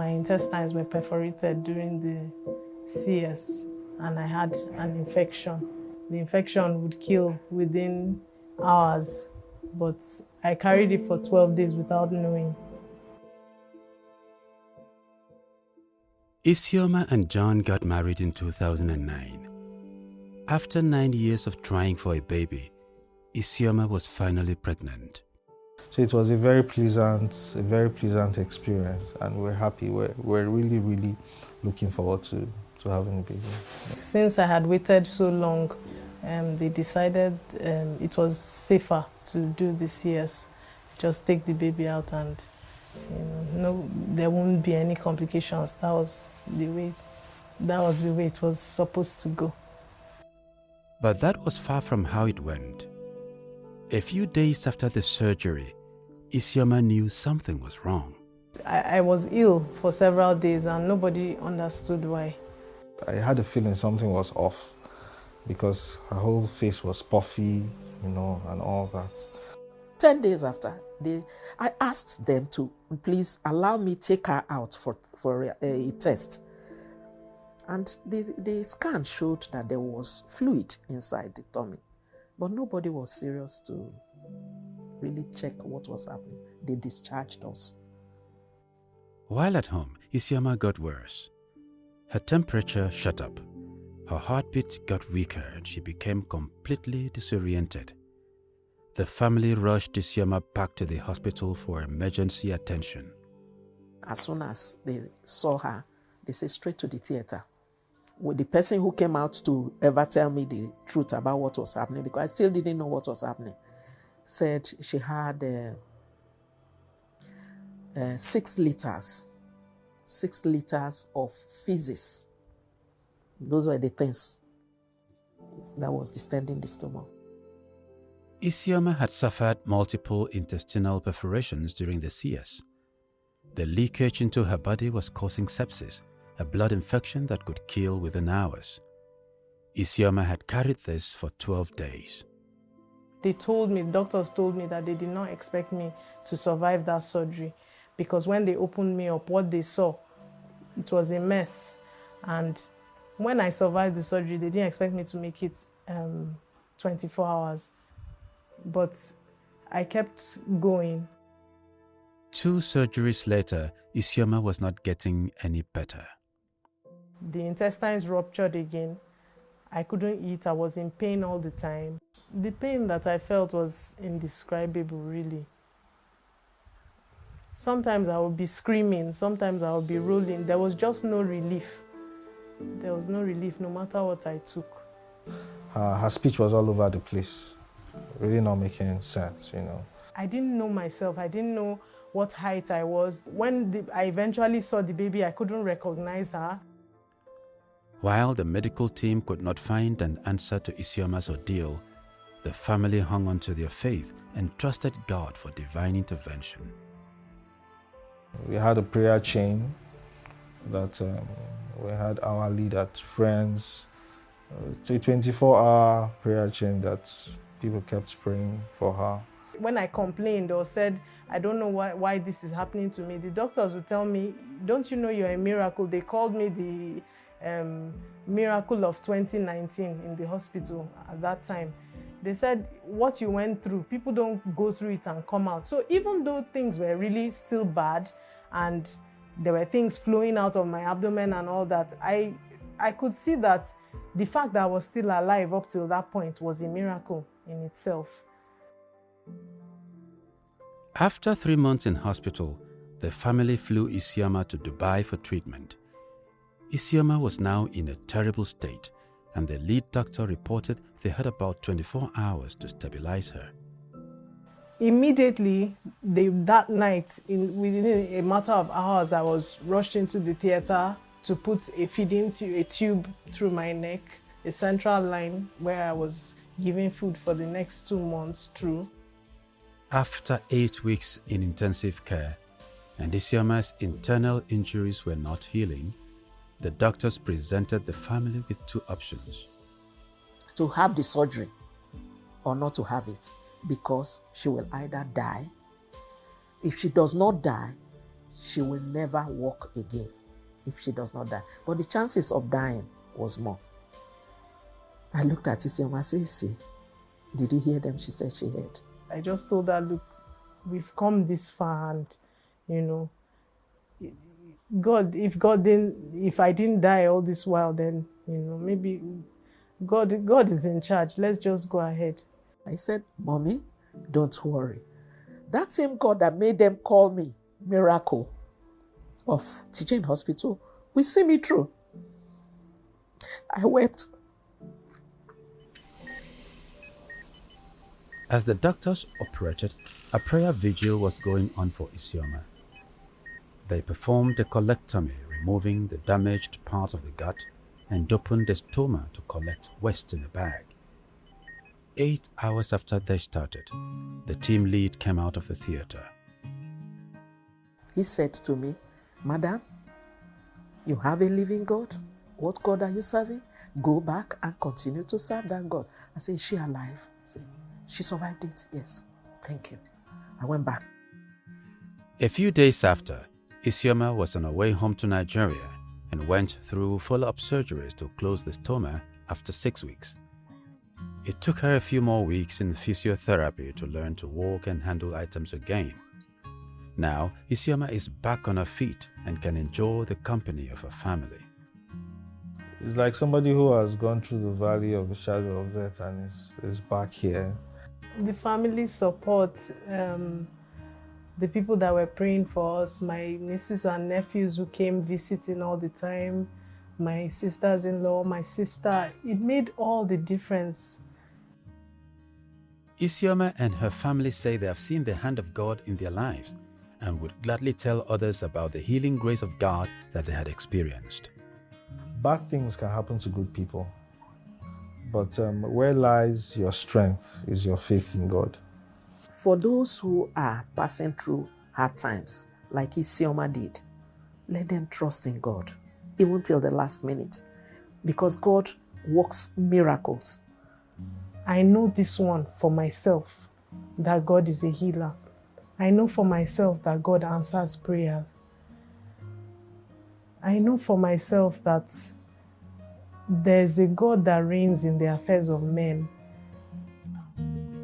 My intestines were perforated during the CS and I had an infection. The infection would kill within hours, but I carried it for 12 days without knowing. Isioma and John got married in 2009. After 9 years of trying for a baby, Isioma was finally pregnant. So it was a very pleasant experience, and we're happy. We're really, really looking forward to having a baby. Since I had waited so long, they decided it was safer to do the CS. Just take the baby out and no, there won't be any complications. That was the way it was supposed to go. But that was far from how it went. A few days after the surgery, Isioma knew something was wrong. I was ill for several days and nobody understood why. I had a feeling something was off because her whole face was puffy, and all that. 10 days after, I asked them to please allow me take her out for a test. And the scan showed that there was fluid inside the tummy. But nobody was serious to really check what was happening. They discharged us. While at home, Isioma got worse. Her temperature shot up. Her heartbeat got weaker and she became completely disoriented. The family rushed Isioma back to the hospital for emergency attention. As soon as they saw her, they said straight to the theater. With the person who came out to ever tell me the truth about what was happening, because I still didn't know what was happening, said she had 6 liters of feces. Those were the things that was distending the stomach. Isioma had suffered multiple intestinal perforations during the CS. The leakage into her body was causing sepsis, a blood infection that could kill within hours. Isioma had carried this for 12 days. Doctors told me that they did not expect me to survive that surgery because when they opened me up, what they saw, it was a mess. And when I survived the surgery, they didn't expect me to make it 24 hours. But I kept going. 2 surgeries later, Isioma was not getting any better. The intestines ruptured again. I couldn't eat. I was in pain all the time. The pain that I felt was indescribable, really. Sometimes I would be screaming. Sometimes I would be rolling. There was just no relief. There was no relief no matter what I took. Her speech was all over the place. Really not making sense, I didn't know myself. I didn't know what height I was. When I eventually saw the baby, I couldn't recognize her. While the medical team could not find an answer to Isioma's ordeal, the family hung on to their faith and trusted God for divine intervention. We had a prayer chain that we had our leader, friends, a 24-hour prayer chain that people kept praying for her. When I complained or said, I don't know why this is happening to me, the doctors would tell me, don't you know you're a miracle? They called me the miracle of 2019 in the hospital at that time. They said, what you went through, people don't go through it and come out. So even though things were really still bad and there were things flowing out of my abdomen and all that, I could see that the fact that I was still alive up till that point was a miracle in itself. After 3 months in hospital, the family flew Isioma to Dubai for treatment. Isioma was now in a terrible state, and the lead doctor reported they had about 24 hours to stabilize her. Immediately, that night, within a matter of hours, I was rushed into the theater to put a tube through my neck, a central line where I was giving food for the next 2 months through. After 8 weeks in intensive care, and Isioma's internal injuries were not healing, the doctors presented the family with 2 options. To have the surgery or not to have it, because she will either die. If she does not die, she will never walk again if she does not die. But the chances of dying was more. I looked at Isioma and said, see, did you hear them? She said she heard. I just told her, look, we've come this far, and, you know, if I didn't die all this while, then, you know, maybe God is in charge. Let's just go ahead. I said, Mommy, don't worry. That same God that made them call me Miracle of Teaching Hospital will see me through. I wept. As the doctors operated, a prayer vigil was going on for Isioma. They performed a colectomy, removing the damaged parts of the gut, and opened the stoma to collect waste in a bag. 8 hours after they started, the team lead came out of the theater. He said to me, Madam, you have a living God. What God are you serving? Go back and continue to serve that God. I said, is she alive? I said, she survived it. Yes. Thank you. I went back. A few days after, Isioma was on her way home to Nigeria and went through follow-up surgeries to close the stoma after 6 weeks. It took her a few more weeks in physiotherapy to learn to walk and handle items again. Now, Isioma is back on her feet and can enjoy the company of her family. It's like somebody who has gone through the valley of the shadow of death and is back here. The family support, the people that were praying for us, my nieces and nephews who came visiting all the time, my sisters-in-law, my sister, it made all the difference. Isioma and her family say they have seen the hand of God in their lives and would gladly tell others about the healing grace of God that they had experienced. Bad things can happen to good people, but where lies your strength is your faith in God. For those who are passing through hard times, like Isioma did, let them trust in God, even till the last minute, because God works miracles. I know this one for myself, that God is a healer. I know for myself that God answers prayers. I know for myself that there's a God that reigns in the affairs of men.